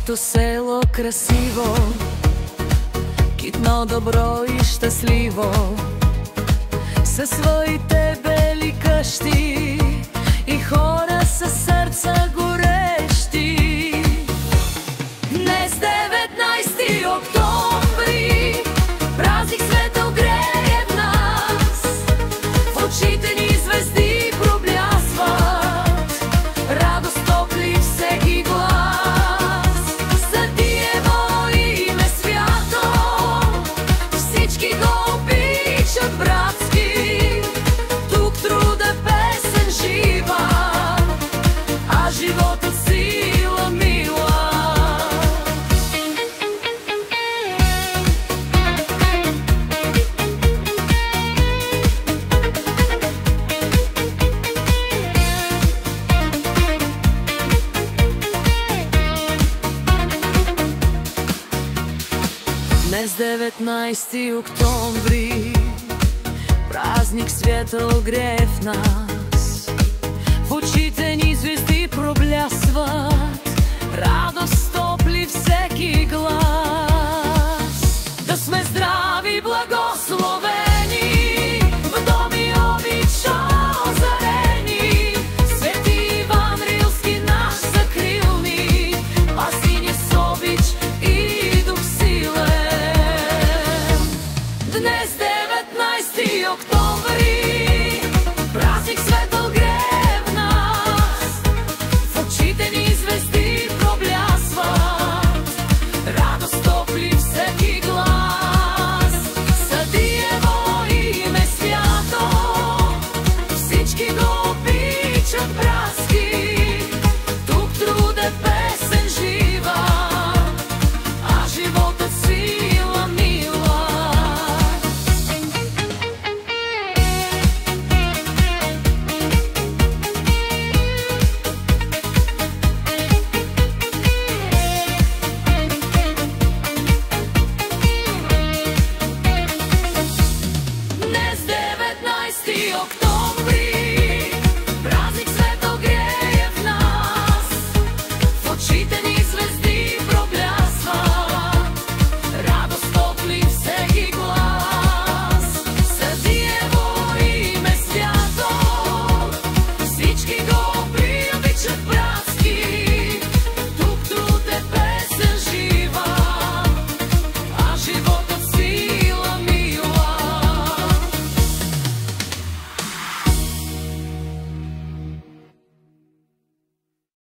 моето село красиво, китно, добро и щастливо, със своите бели къщи и хора със сърца горещи. Днес 19 октомври, празник светъл грее в нас, в очите ни звезди проблясват, радост топли всеки глас. За Диево име свято, всички го обичат братски, тук труда песен жива, а животът сила мила. Днес 19 октомври, празник светъл грее в нас, в очите ни звезди